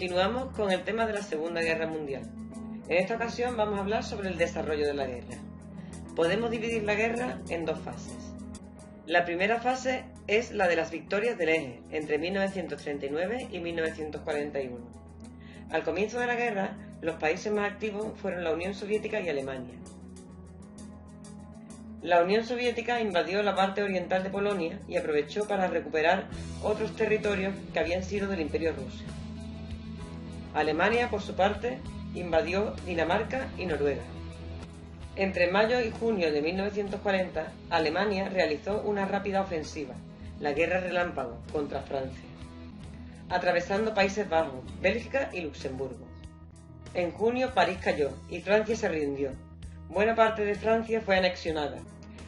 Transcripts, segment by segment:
Continuamos con el tema de la Segunda Guerra Mundial. En esta ocasión vamos a hablar sobre el desarrollo de la guerra. Podemos dividir la guerra en dos fases. La primera fase es la de las victorias del eje, entre 1939 y 1941. Al comienzo de la guerra, los países más activos fueron la Unión Soviética y Alemania. La Unión Soviética invadió la parte oriental de Polonia y aprovechó para recuperar otros territorios que habían sido del Imperio Ruso. Alemania, por su parte, invadió Dinamarca y Noruega. Entre mayo y junio de 1940, Alemania realizó una rápida ofensiva, la Guerra Relámpago, contra Francia, atravesando Países Bajos, Bélgica y Luxemburgo. En junio París cayó y Francia se rindió. Buena parte de Francia fue anexionada.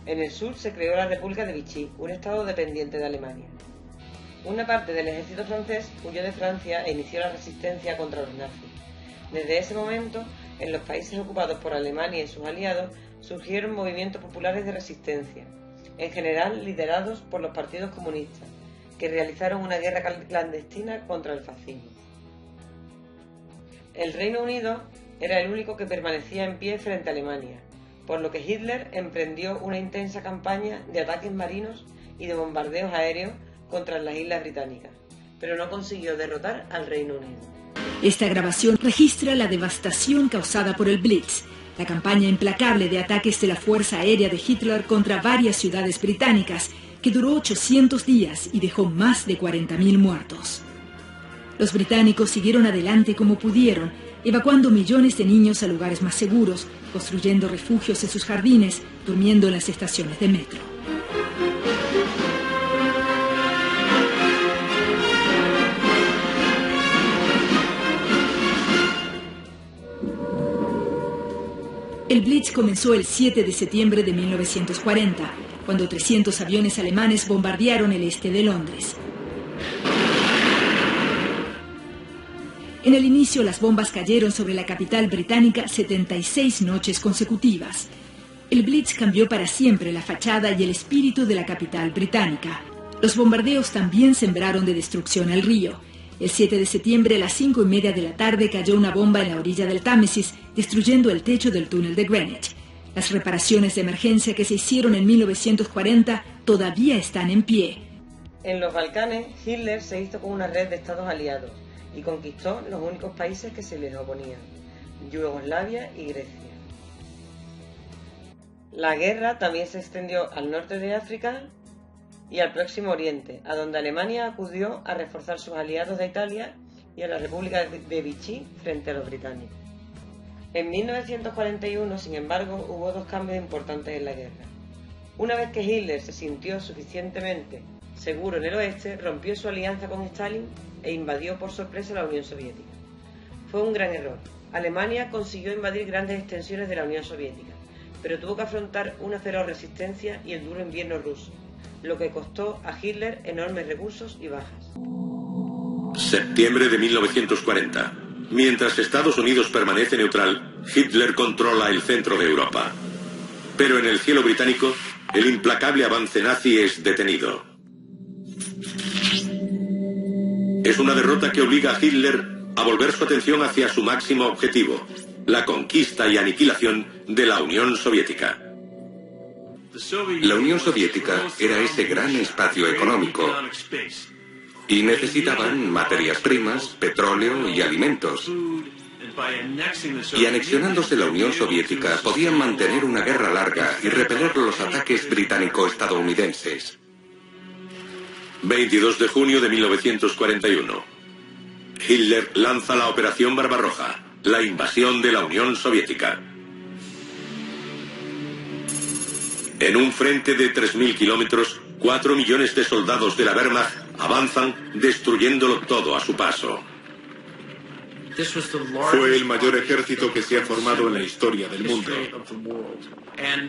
En el sur se creó la República de Vichy, un estado dependiente de Alemania. Una parte del ejército francés huyó de Francia e inició la resistencia contra los nazis. Desde ese momento, en los países ocupados por Alemania y sus aliados, surgieron movimientos populares de resistencia, en general liderados por los partidos comunistas, que realizaron una guerra clandestina contra el fascismo. El Reino Unido era el único que permanecía en pie frente a Alemania, por lo que Hitler emprendió una intensa campaña de ataques marinos y de bombardeos aéreos contra las islas británicas, pero no consiguió derrotar al Reino Unido. Esta grabación registra la devastación causada por el Blitz, la campaña implacable de ataques de la Fuerza Aérea de Hitler contra varias ciudades británicas, que duró 800 días y dejó más de 40.000 muertos. Los británicos siguieron adelante como pudieron, evacuando millones de niños a lugares más seguros, construyendo refugios en sus jardines, durmiendo en las estaciones de metro. El Blitz comenzó el 7 de septiembre de 1940, cuando 300 aviones alemanes bombardearon el este de Londres. En el inicio, las bombas cayeron sobre la capital británica 76 noches consecutivas. El Blitz cambió para siempre la fachada y el espíritu de la capital británica. Los bombardeos también sembraron de destrucción el río. El 7 de septiembre a las 5:30 de la tarde cayó una bomba en la orilla del Támesis, destruyendo el techo del túnel de Greenwich. Las reparaciones de emergencia que se hicieron en 1940 todavía están en pie. En los Balcanes, Hitler se hizo con una red de estados aliados y conquistó los únicos países que se les oponían, Yugoslavia y Grecia. La guerra también se extendió al norte de África y al Próximo Oriente, a donde Alemania acudió a reforzar sus aliados de Italia y a la República de Vichy frente a los británicos. En 1941, sin embargo, hubo dos cambios importantes en la guerra. Una vez que Hitler se sintió suficientemente seguro en el oeste, rompió su alianza con Stalin e invadió por sorpresa la Unión Soviética. Fue un gran error. Alemania consiguió invadir grandes extensiones de la Unión Soviética, pero tuvo que afrontar una feroz resistencia y el duro invierno ruso, lo que costó a Hitler enormes recursos y bajas. Septiembre de 1940. Mientras Estados Unidos permanece neutral, Hitler controla el centro de Europa. Pero en el cielo británico, el implacable avance nazi es detenido. Es una derrota que obliga a Hitler a volver su atención hacia su máximo objetivo, la conquista y aniquilación de la Unión Soviética. La Unión Soviética era ese gran espacio económico y necesitaban materias primas, petróleo y alimentos. Y anexionándose la Unión Soviética podían mantener una guerra larga y repeler los ataques británico-estadounidenses. 22 de junio de 1941. Hitler lanza la Operación Barbarroja, la invasión de la Unión Soviética. En un frente de 3.000 kilómetros, 4 millones de soldados de la Wehrmacht avanzan destruyéndolo todo a su paso. Fue el mayor ejército que se ha formado en la historia del mundo.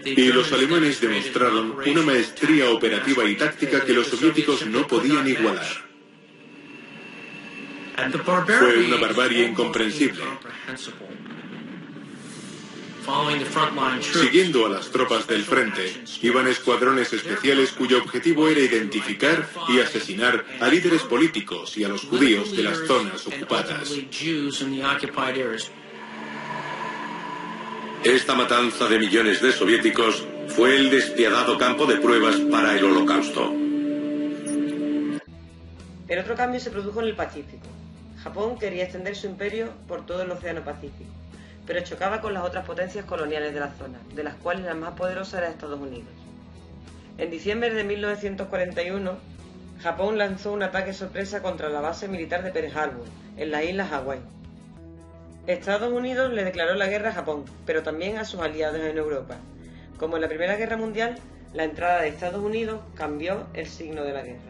Y los alemanes demostraron una maestría operativa y táctica que los soviéticos no podían igualar. Fue una barbarie incomprensible. Siguiendo a las tropas del frente, iban escuadrones especiales cuyo objetivo era identificar y asesinar a líderes políticos y a los judíos de las zonas ocupadas. Esta matanza de millones de soviéticos fue el despiadado campo de pruebas para el Holocausto. El otro cambio se produjo en el Pacífico. Japón quería extender su imperio por todo el Océano Pacífico, pero chocaba con las otras potencias coloniales de la zona, de las cuales la más poderosa era Estados Unidos. En diciembre de 1941, Japón lanzó un ataque sorpresa contra la base militar de Pearl Harbor, en las islas Hawái. Estados Unidos le declaró la guerra a Japón, pero también a sus aliados en Europa. Como en la Primera Guerra Mundial, la entrada de Estados Unidos cambió el signo de la guerra.